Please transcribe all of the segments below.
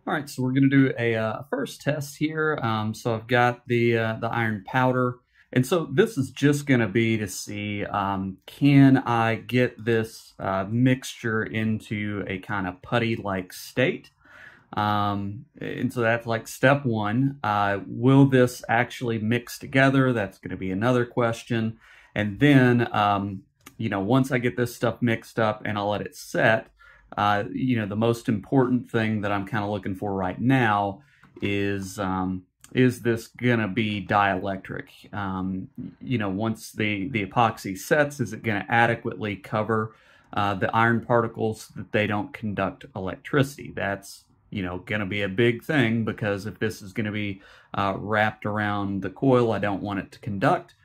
All right, so we're going to do a first test here. So I've got the iron powder, and so this is just going to be to see can I get this mixture into a kind of putty-like state. And so that's like step one. Will this actually mix together? That's going to be another question. And then, once I get this stuff mixed up and I'll let it set, the most important thing that I'm kind of looking for right now is this gonna be dielectric? Once the epoxy sets, is it gonna adequately cover the iron particles that they don't conduct electricity? That's gonna be a big thing, because if this is gonna be wrapped around the coil, I don't want it to conduct.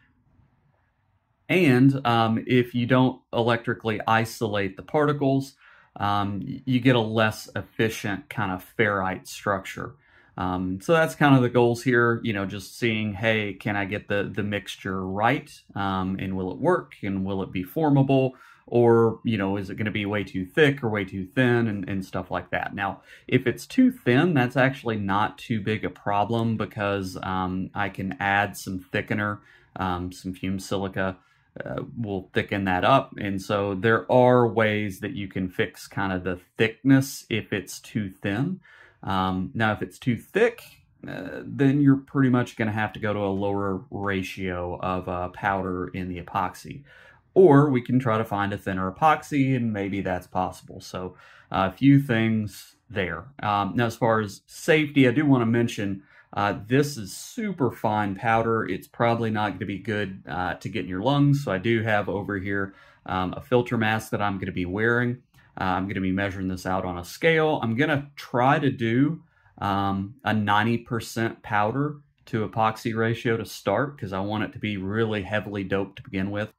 And if you don't electrically isolate the particles, you get a less efficient kind of ferrite structure. So that's kind of the goals here, just seeing, hey, can I get the mixture right? And will it work? And will it be formable? Or, is it going to be way too thick or way too thin and stuff like that? Now, if it's too thin, that's actually not too big a problem, because I can add some thickener, some fumed silica. Will thicken that up. And so there are ways that you can fix kind of the thickness if it's too thin. Now, if it's too thick, then you're pretty much going to have to go to a lower ratio of powder in the epoxy. Or we can try to find a thinner epoxy, and maybe that's possible. So a few things there. Now, as far as safety, I do want to mention this is super fine powder. It's probably not going to be good to get in your lungs. So I do have over here a filter mask that I'm going to be wearing. I'm going to be measuring this out on a scale. I'm going to try to do a 90% powder to epoxy ratio to start, because I want it to be really heavily doped to begin with.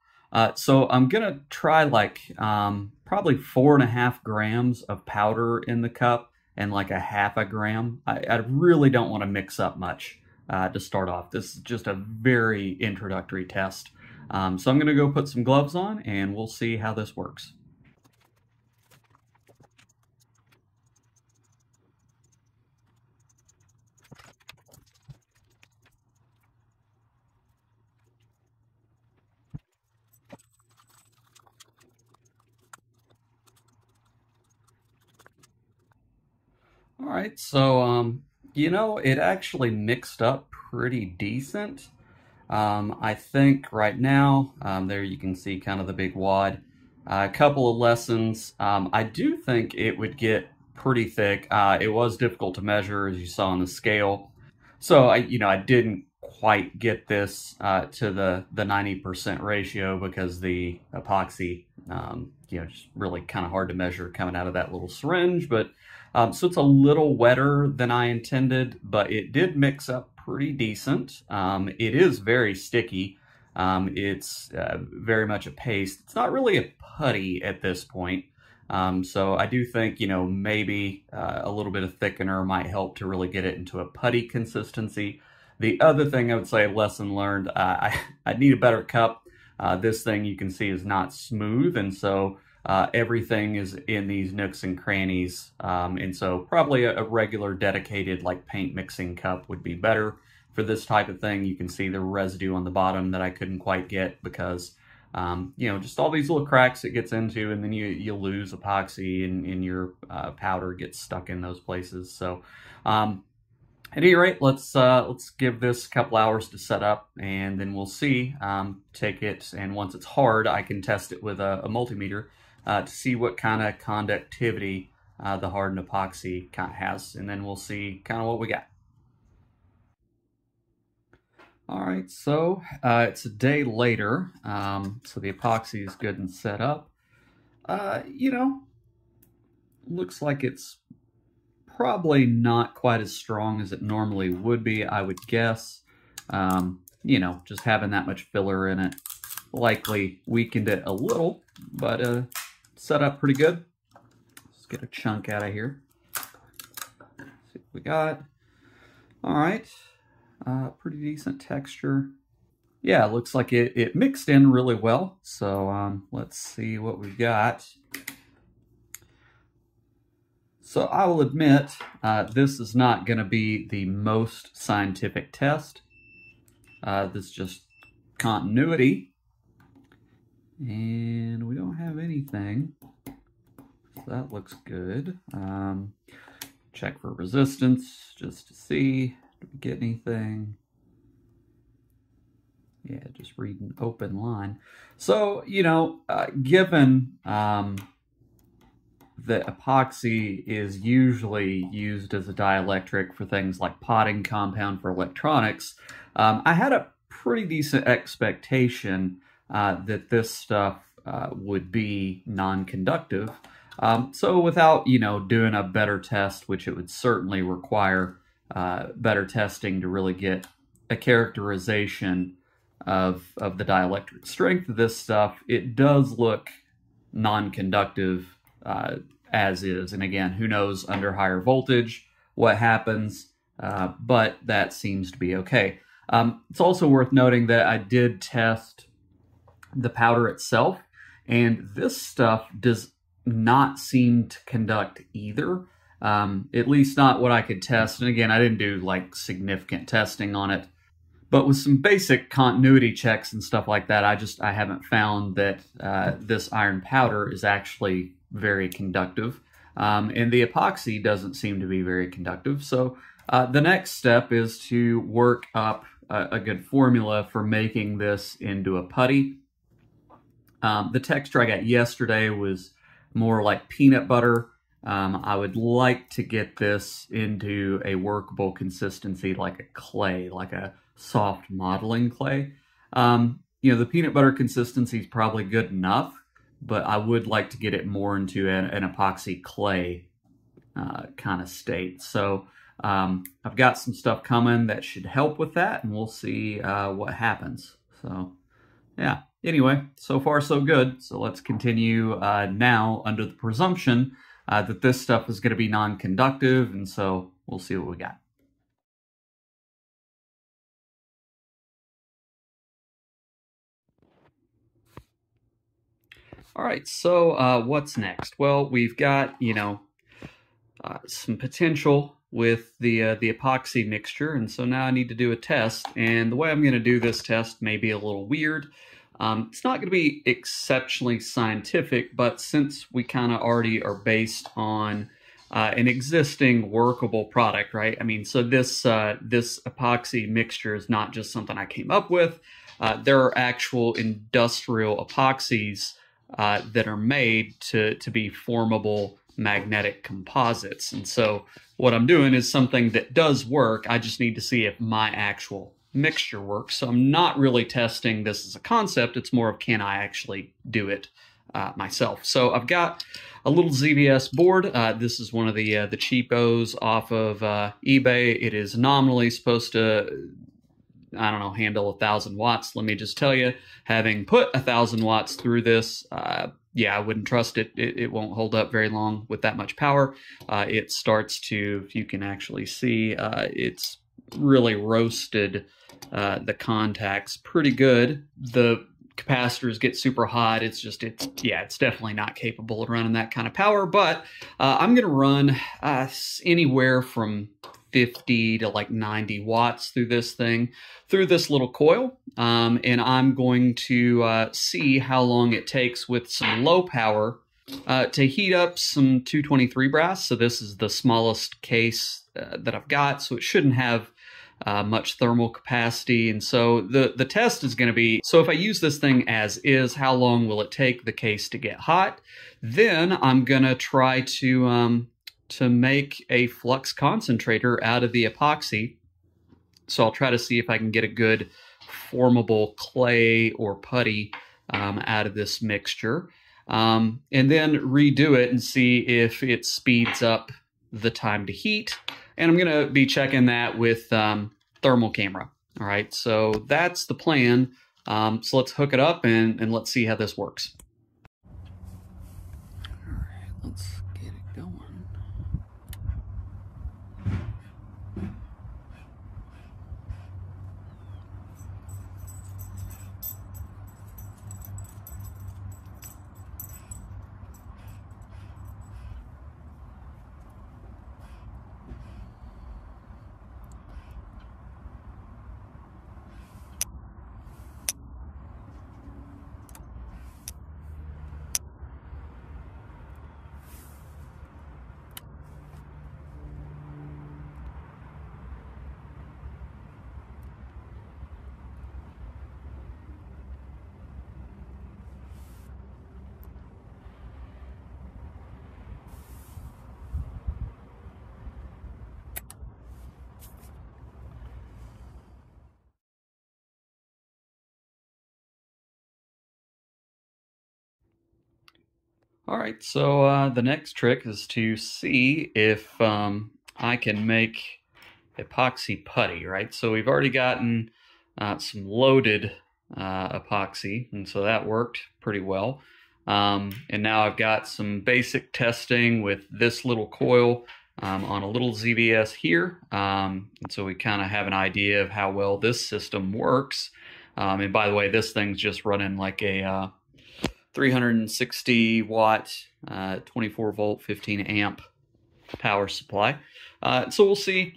So I'm going to try like probably 4.5 grams of powder in the cup, and like a 0.5 gram. I really don't want to mix up much to start off. This is just a very introductory test. So I'm going to go put some gloves on, and we'll see how this works. All right, so, it actually mixed up pretty decent. I think right now, there you can see kind of the big wad. A couple of lessons. I do think it would get pretty thick. It was difficult to measure, as you saw on the scale. So I didn't quite get this to the 90% ratio, because the epoxy, just really kind of hard to measure coming out of that little syringe. But so it's a little wetter than I intended, but it did mix up pretty decent. It is very sticky. It's very much a paste. It's not really a putty at this point. So I do think, maybe a little bit of thickener might help to really get it into a putty consistency. The other thing I would say, lesson learned, I need a better cup. This thing you can see is not smooth, and so everything is in these nooks and crannies. And so probably a regular dedicated like paint mixing cup would be better for this type of thing. You can see the residue on the bottom that I couldn't quite get, because just all these little cracks it gets into, and then you lose epoxy, and your powder gets stuck in those places. So at any rate, let's give this a couple hours to set up, and then we'll see. Take it, and once it's hard, I can test it with a multimeter to see what kind of conductivity the hardened epoxy kind of has, and then we'll see kind of what we got. All right, so it's a day later, so the epoxy is good and set up. Looks like it's probably not quite as strong as it normally would be, I would guess. Just having that much filler in it likely weakened it a little, but set up pretty good. Let's get a chunk out of here. Let's see what we got. All right. Pretty decent texture. Yeah, it looks like it mixed in really well. So let's see what we've got. So I will admit, this is not going to be the most scientific test. This is just continuity. And we don't have anything. So that looks good. Check for resistance just to see. Do we get anything? Yeah, just read an open line. So, you know, given that epoxy is usually used as a dielectric for things like potting compound for electronics, I had a pretty decent expectation that this stuff would be non-conductive. So without, you know, doing a better test, which it would certainly require better testing to really get a characterization of the dielectric strength of this stuff, it does look non-conductive as is. And again, who knows under higher voltage what happens, but that seems to be okay. It's also worth noting that I did test the powder itself, and this stuff does not seem to conduct either, at least not what I could test. And again, I didn't do like significant testing on it, but with some basic continuity checks and stuff like that, I haven't found that this iron powder is actually very conductive, and the epoxy doesn't seem to be very conductive. So the next step is to work up a good formula for making this into a putty. The texture I got yesterday was more like peanut butter. I would like to get this into a workable consistency like a clay, like a soft modeling clay. You know, the peanut butter consistency is probably good enough, but I would like to get it more into an epoxy clay kind of state. So I've got some stuff coming that should help with that, and we'll see what happens. So yeah, anyway, so far so good. So let's continue now under the presumption that this stuff is going to be non-conductive, and so we'll see what we got. All right, so what's next? Well, we've got, you know, some potential with the epoxy mixture, and so now I need to do a test. And the way I'm going to do this test may be a little weird. It's not going to be exceptionally scientific, but since we kind of already are based on an existing workable product, right? I mean, so this epoxy mixture is not just something I came up with. There are actual industrial epoxies that are made to be formable magnetic composites. And so what I'm doing is something that does work. I just need to see if my actual mixture works. So I'm not really testing this as a concept. It's more of, can I actually do it myself? So I've got a little ZVS board. This is one of the cheapos off of eBay. It is nominally supposed to, I don't know, handle 1,000 watts. Let me just tell you, having put 1,000 watts through this, yeah, I wouldn't trust it. It won't hold up very long with that much power. It starts to, if you can actually see, it's really roasted the contacts pretty good. The capacitors get super hot. It's definitely not capable of running that kind of power, but I'm going to run anywhere from 50 to like 90 watts through this thing, through this little coil. And I'm going to see how long it takes with some low power to heat up some 223 brass. So this is the smallest case that I've got, so it shouldn't have much thermal capacity. And so the test is going to be, so if I use this thing as is, how long will it take the case to get hot? Then I'm going to try to make a flux concentrator out of the epoxy. So I'll try to see if I can get a good formable clay or putty out of this mixture, and then redo it and see if it speeds up the time to heat. And I'm going to be checking that with thermal camera. All right, so that's the plan. So let's hook it up and let's see how this works. All right, let's get it going. All right, so the next trick is to see if I can make epoxy putty, right? So we've already gotten some loaded epoxy, and so that worked pretty well. And now I've got some basic testing with this little coil on a little ZVS here. And so we kind of have an idea of how well this system works. And by the way, this thing's just running like a 360 watt, 24 volt, 15 amp power supply. So we'll see,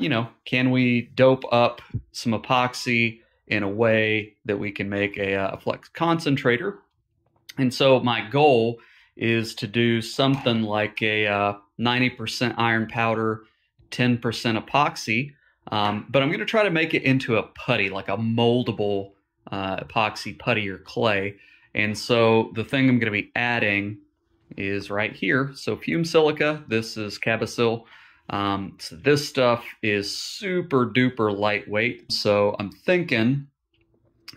can we dope up some epoxy in a way that we can make a flux concentrator? And so my goal is to do something like a 90% iron powder, 10% epoxy, but I'm going to try to make it into a putty, like a moldable epoxy putty or clay. And so the thing I'm going to be adding is right here. So fume silica, this is Cabosil. So this stuff is super duper lightweight. So I'm thinking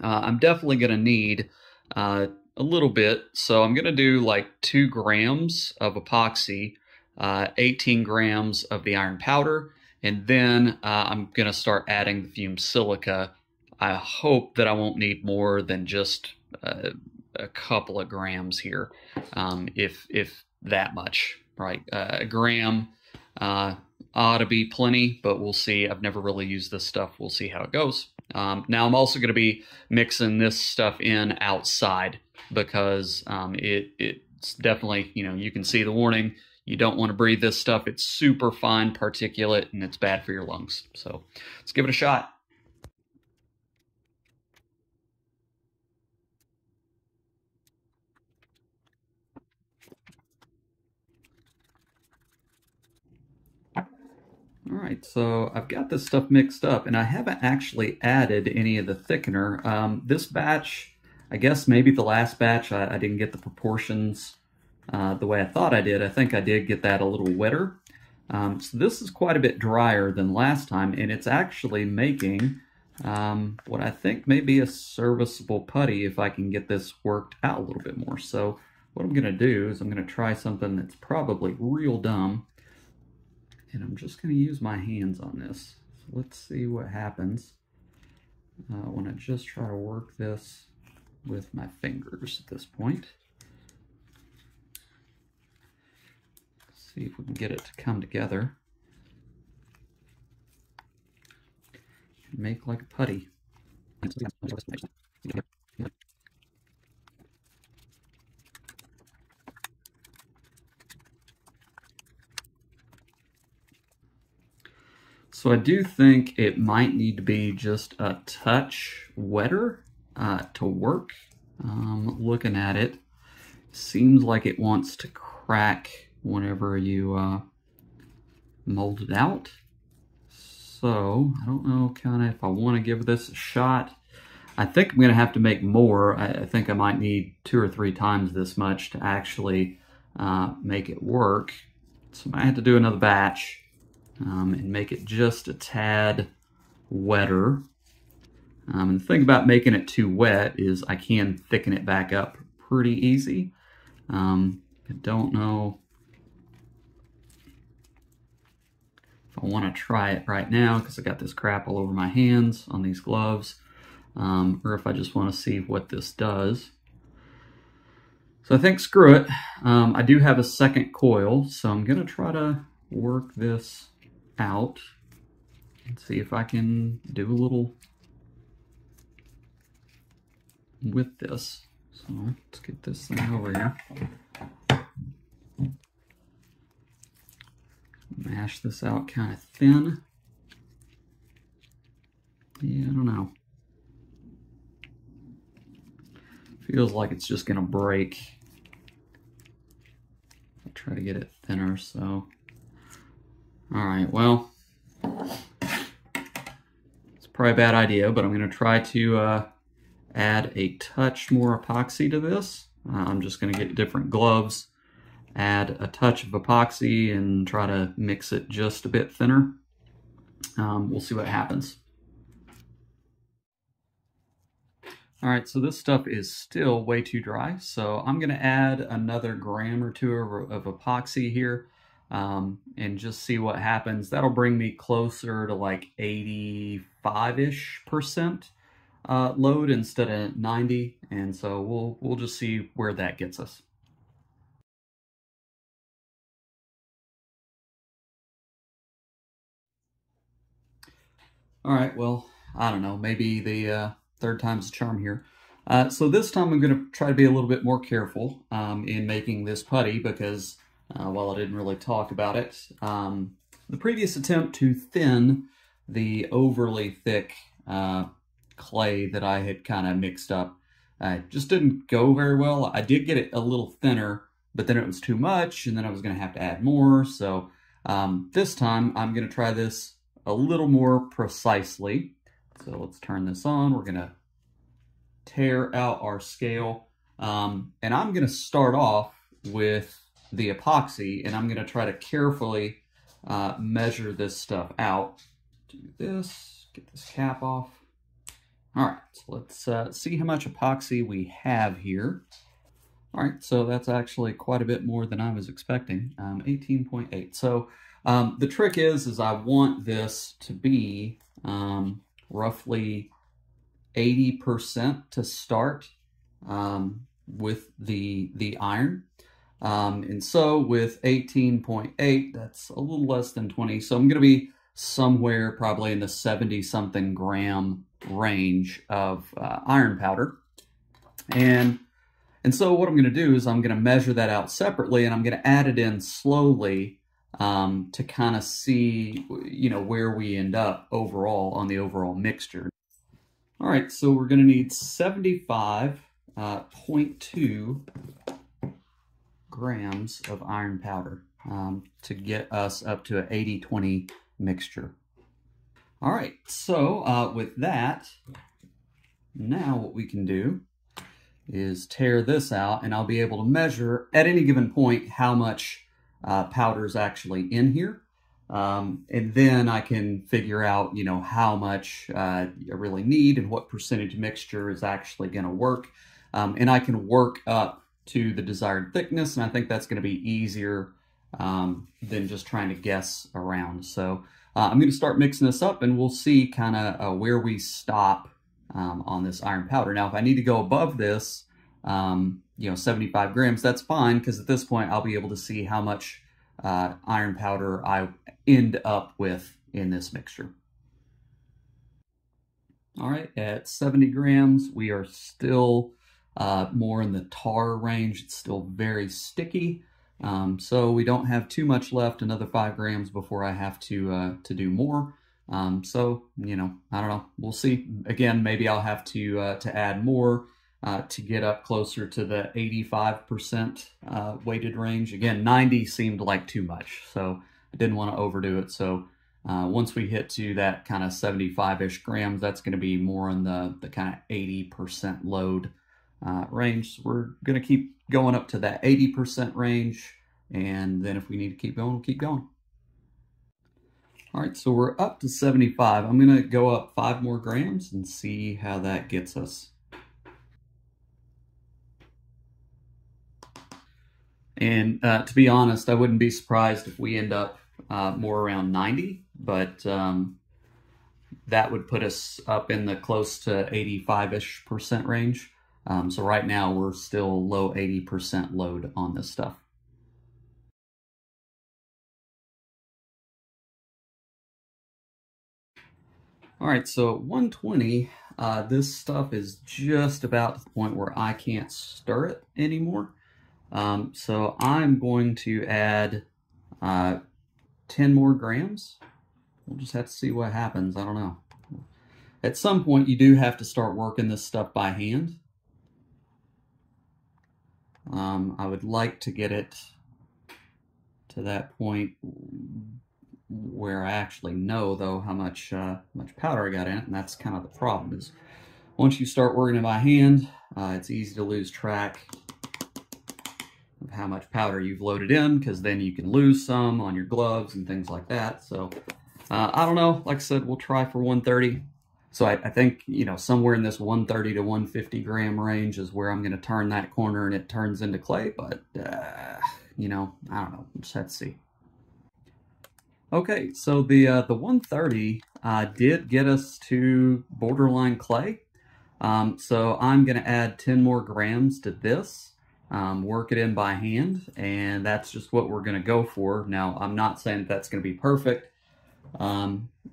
I'm definitely going to need a little bit. So I'm going to do like 2 grams of epoxy, 18 grams of the iron powder, and then I'm going to start adding the fume silica. I hope that I won't need more than just a couple of grams here, if that much, right? A gram ought to be plenty, but we'll see. I've never really used this stuff. We'll see how it goes. Now I'm also going to be mixing this stuff in outside because it's definitely, you can see the warning. You don't want to breathe this stuff. It's super fine particulate and it's bad for your lungs. So let's give it a shot. All right, so I've got this stuff mixed up, and I haven't actually added any of the thickener. This batch, I guess maybe the last batch, I didn't get the proportions the way I thought I did. I think I did get that a little wetter. So this is quite a bit drier than last time, and it's actually making what I think may be a serviceable putty if I can get this worked out a little bit more. So what I'm going to do is I'm going to try something that's probably real dumb. And I'm just going to use my hands on this. So let's see what happens when I just try to work this with my fingers at this point. Let's see if we can get it to come together and make like a putty. So I do think it might need to be just a touch wetter to work. Looking at it, seems like it wants to crack whenever you mold it out. So I don't know kind of if I want to give this a shot. I think I'm going to have to make more. I think I might need 2 or 3 times this much to actually make it work. So I might have to do another batch. And make it just a tad wetter. And the thing about making it too wet is I can thicken it back up pretty easy. I don't know if I want to try it right now because I got this crap all over my hands on these gloves, or if I just want to see what this does. So I think screw it. I do have a second coil, so I'm going to try to work this out and see if I can do a little with this. So let's get this thing over here. Mash this out kind of thin. Yeah, I don't know. Feels like it's just gonna break. I'll try to get it thinner, so. All right, well, it's probably a bad idea, but I'm going to try to add a touch more epoxy to this. I'm just going to get different gloves, add a touch of epoxy, and try to mix it just a bit thinner. We'll see what happens. All right, so this stuff is still way too dry, so I'm going to add another gram or two of epoxy here and just see what happens. That'll bring me closer to like 85-ish% load instead of 90, and so we'll just see where that gets us. All right, well, I don't know, maybe the third time's the charm here. So this time I'm going to try to be a little bit more careful in making this putty because while I didn't really talk about it, the previous attempt to thin the overly thick clay that I had kind of mixed up just didn't go very well. I did get it a little thinner, but then it was too much, and then I was going to have to add more. So this time I'm going to try this a little more precisely. So let's turn this on. We're going to tear out our scale. And I'm going to start off with the epoxy, and I'm going to try to carefully measure this stuff out. Do this, get this cap off. All right, so let's see how much epoxy we have here. All right, so that's actually quite a bit more than I was expecting, 18.8. So the trick is I want this to be roughly 80% to start with the iron. And so with 18.8, that's a little less than 20. So I'm going to be somewhere probably in the 70-something gram range of iron powder. And so what I'm going to do is I'm going to measure that out separately, and I'm going to add it in slowly to kind of see, where we end up overall on the overall mixture. All right, so we're going to need 75.2 grams of iron powder to get us up to an 80-20 mixture. All right, so with that, now what we can do is tear this out, and I'll be able to measure at any given point how much powder is actually in here. And then I can figure out, how much I really need and what percentage mixture is actually going to work. And I can work up to the desired thickness, and I think that's going to be easier than just trying to guess around. So I'm going to start mixing this up, and we'll see kind of where we stop on this iron powder. Now, if I need to go above this, 75 grams, that's fine, because at this point I'll be able to see how much iron powder I end up with in this mixture. All right, at 70 grams, we are still more in the tar range. It's still very sticky. So we don't have too much left, another 5 grams before I have to do more. So, I don't know, we'll see. Again, maybe I'll have to add more to get up closer to the 85% weighted range. Again, 90 seemed like too much, so I didn't want to overdo it. So once we hit to that kind of 75-ish grams, that's going to be more in the kind of 80% load range. So we're going to keep going up to that 80% range, and then if we need to keep going, we'll keep going. All right, so we're up to 75. I'm going to go up 5 more grams and see how that gets us. And to be honest, I wouldn't be surprised if we end up more around 90, but that would put us up in the close to 85-ish% range. So right now we're still low 80% load on this stuff. All right, so 120, this stuff is just about to the point where I can't stir it anymore. So I'm going to add 10 more grams. We'll just have to see what happens. I don't know. At some point, you do have to start working this stuff by hand. I would like to get it to that point where I actually know, though, how much powder I got in it, and that's kind of the problem. Is once you start working it by hand, it's easy to lose track of how much powder you've loaded in, because then you can lose some on your gloves and things like that. So I don't know. Like I said, we'll try for 130. So I think, you know, somewhere in this 130 to 150 gram range is where I'm going to turn that corner and it turns into clay. But, you know, I don't know. We'll just have to see. Okay, so the 130 did get us to borderline clay. So I'm going to add 10 more grams to this, work it in by hand, and that's just what we're going to go for. Now, I'm not saying that that's going to be perfect.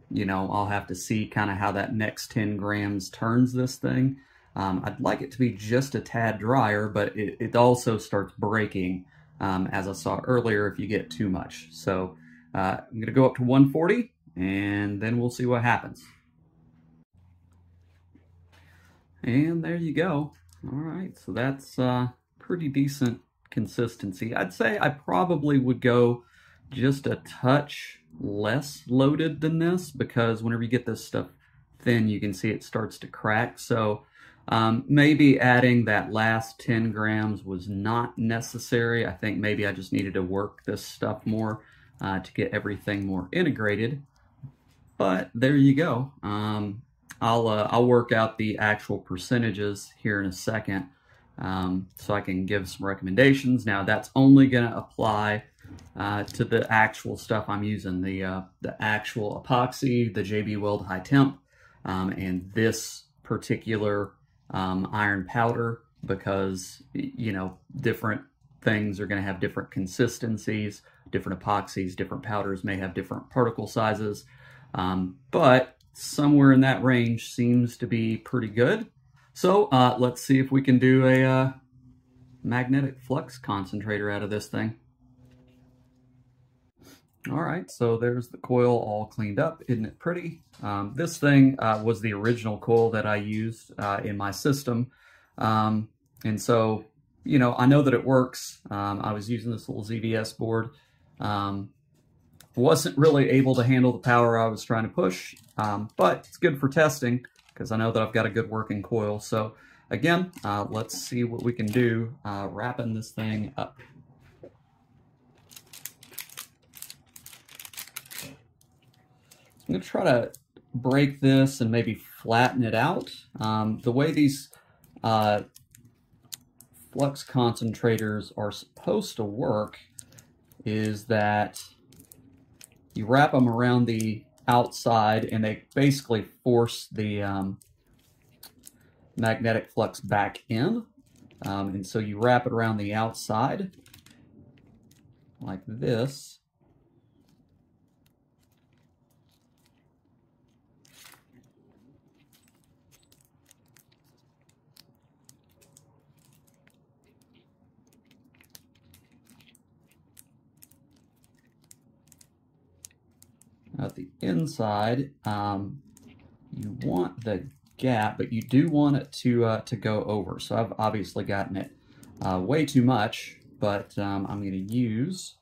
You know, I'll have to see kind of how that next 10 grams turns this thing. I'd like it to be just a tad drier, but it also starts breaking, as I saw earlier, if you get too much. So I'm going to go up to 140, and then we'll see what happens. And there you go. All right, so that's pretty decent consistency. I'd say I probably would go just a touch less loaded than this, because whenever you get this stuff thin, you can see it starts to crack. So maybe adding that last 10 grams was not necessary. I think maybe I just needed to work this stuff more to get everything more integrated. But there you go. I'll work out the actual percentages here in a second, so I can give some recommendations. Now that's only going to apply to the actual stuff I'm using, the actual epoxy, the JB Weld high temp, and this particular iron powder, because, you know, different things are going to have different consistencies. Different epoxies, different powders may have different particle sizes, but somewhere in that range seems to be pretty good. So let's see if we can do a magnetic flux concentrator out of this thing. All right, so there's the coil all cleaned up. Isn't it pretty? This thing was the original coil that I used in my system. And so, you know, I know that it works. I was using this little ZVS board. Wasn't really able to handle the power I was trying to push, but it's good for testing because I know that I've got a good working coil. So again, let's see what we can do wrapping this thing up. I'm going to try to break this and maybe flatten it out. The way these flux concentrators are supposed to work is that you wrap them around the outside and they basically force the magnetic flux back in. And so you wrap it around the outside like this. At the inside, you want the gap, but you do want it to go over. So I've obviously gotten it way too much, but I'm going to use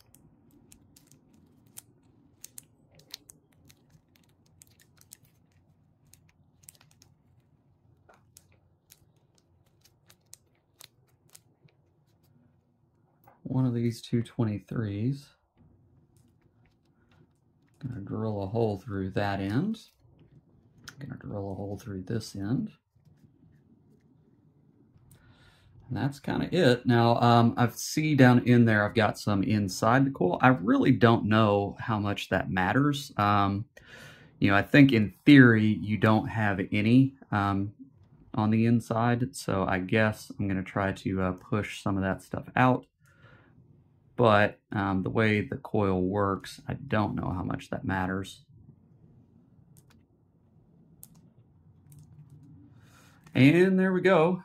one of these 223s. I'm going to drill a hole through that end. I'm going to drill a hole through this end. And that's kind of it. Now, I see down in there, I've got some inside the coil. I really don't know how much that matters. You know, I think in theory, you don't have any on the inside. So I guess I'm going to try to push some of that stuff out. But the way the coil works, I don't know how much that matters. And there we go.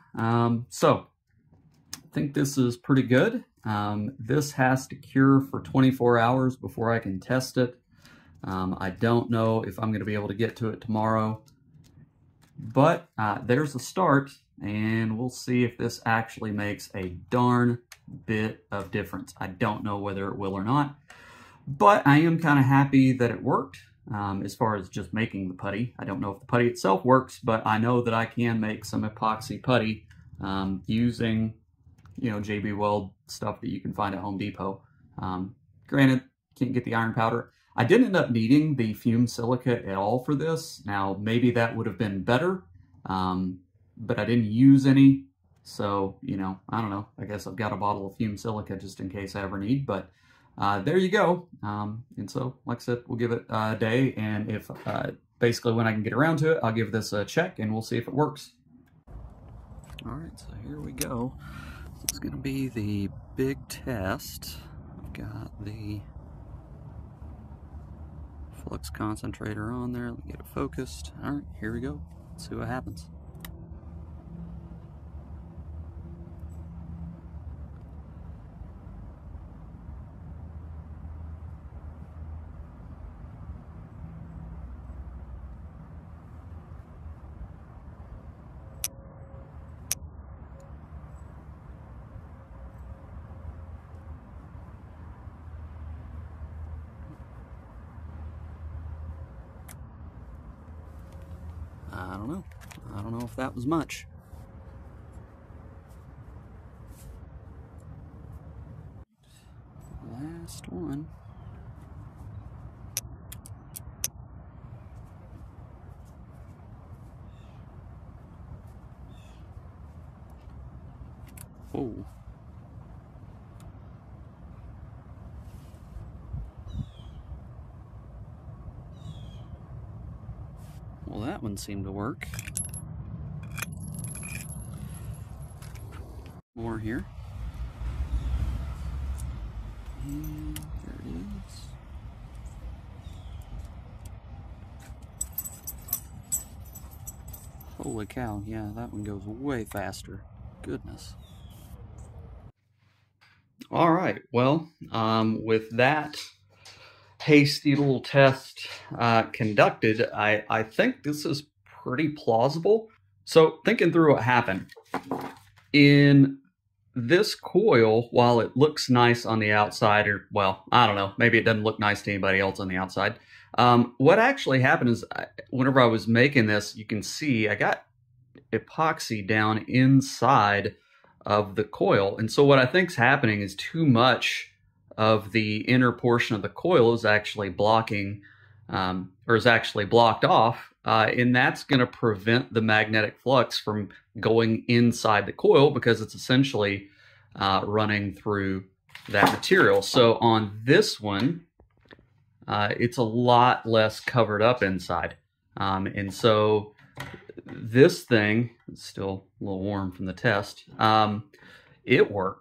So I think this is pretty good. This has to cure for 24 hours before I can test it. I don't know if I'm going to be able to get to it tomorrow. But there's a start, and we'll see if this actually makes a darn bit of difference. I don't know whether it will or not, but I am kind of happy that it worked as far as just making the putty. I don't know if the putty itself works, but I know that I can make some epoxy putty using, you know, JB Weld stuff that you can find at Home Depot. Granted, can't get the iron powder. I didn't end up needing the fumed silica at all for this. Now, maybe that would have been better, but I didn't use any. So, you know, I don't know. I guess I've got a bottle of fumed silica just in case I ever need, but there you go. And so, like I said, we'll give it a day, and if basically when I can get around to it, I'll give this a check and we'll see if it works. All right, so here we go. This is going to be the big test. I've got the flux concentrator on there. Let me get it focused. All right, here we go. Let's see what happens. I don't know. I don't know if that was much. Last one. Oh. Well, that one seemed to work. More here. And there it is. Holy cow, yeah, that one goes way faster. Goodness. All right, well, with that hasty little test conducted, I think this is pretty plausible. So thinking through what happened, in this coil, while it looks nice on the outside, or well, I don't know, maybe it doesn't look nice to anybody else on the outside. What actually happened is whenever I was making this, you can see I got epoxy down inside of the coil. And so what I think is happening is too much of the inner portion of the coil is actually blocking, or is actually blocked off, and that's going to prevent the magnetic flux from going inside the coil because it's essentially running through that material. So on this one, it's a lot less covered up inside. And so this thing, it's still a little warm from the test, it worked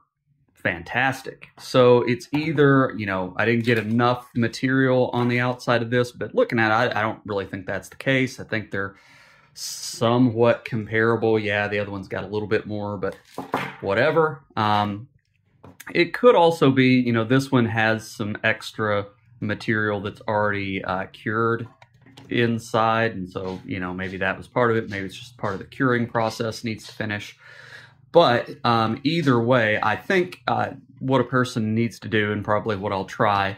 fantastic. So it's either, you know, I didn't get enough material on the outside of this, but looking at it, I don't really think that's the case. I think they're somewhat comparable. Yeah, the other one's got a little bit more, but whatever. It could also be, you know, this one has some extra material that's already cured inside, and so, you know, maybe that was part of it. Maybe it's just part of the curing process needs to finish. But either way, I think what a person needs to do, and probably what I'll try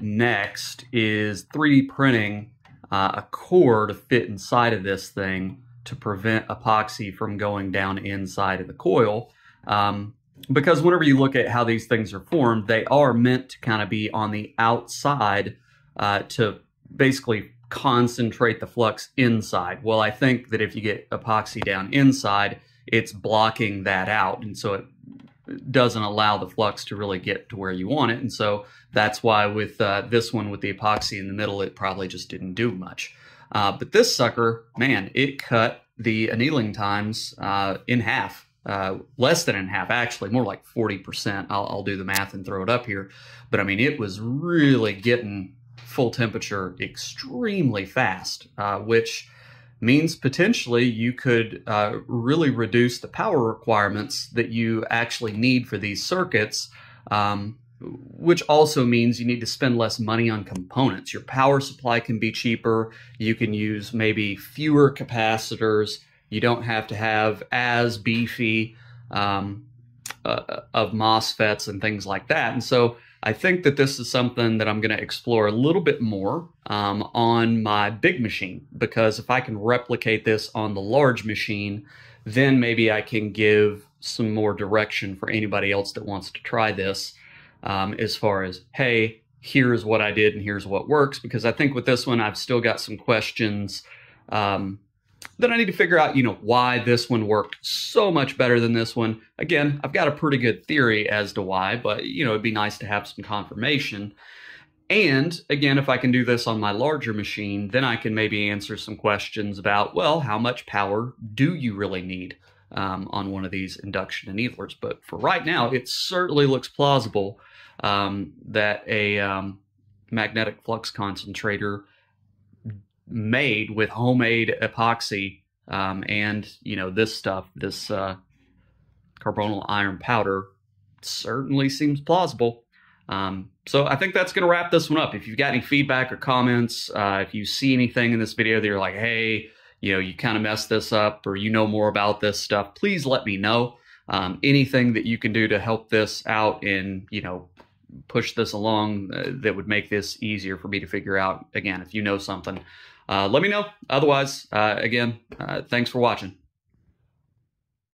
next, is 3D printing a core to fit inside of this thing to prevent epoxy from going down inside of the coil. Because whenever you look at how these things are formed, they are meant to kind of be on the outside to basically concentrate the flux inside. Well, I think that if you get epoxy down inside, it's blocking that out, and so it doesn't allow the flux to really get to where you want it. And so that's why with this one with the epoxy in the middle, it probably just didn't do much. But this sucker, man, it cut the annealing times in half. Less than in half, actually, more like 40%. I'll do the math and throw it up here. But I mean, it was really getting full temperature extremely fast, which means potentially you could really reduce the power requirements that you actually need for these circuits, which also means you need to spend less money on components. Your power supply can be cheaper. You can use maybe fewer capacitors. You don't have to have as beefy of MOSFETs and things like that. And so I think that this is something that I'm going to explore a little bit more on my big machine, because if I can replicate this on the large machine, then maybe I can give some more direction for anybody else that wants to try this, as far as, hey, here's what I did and here's what works, because I think with this one, I've still got some questions that I need to figure out, why this one worked so much better than this one. Again, I've got a pretty good theory as to why, but, it'd be nice to have some confirmation. And again, if I can do this on my larger machine, then I can maybe answer some questions about, well, how much power do you really need on one of these induction annealers? But for right now, it certainly looks plausible that a magnetic flux concentrator made with homemade epoxy and, this stuff, this carbonyl iron powder, certainly seems plausible. So I think that's going to wrap this one up. If you've got any feedback or comments, if you see anything in this video that you're like, hey, you kind of messed this up, or more about this stuff, please let me know. Anything that you can do to help this out and, push this along that would make this easier for me to figure out. Again, if you know something, let me know. Otherwise, again, thanks for watching.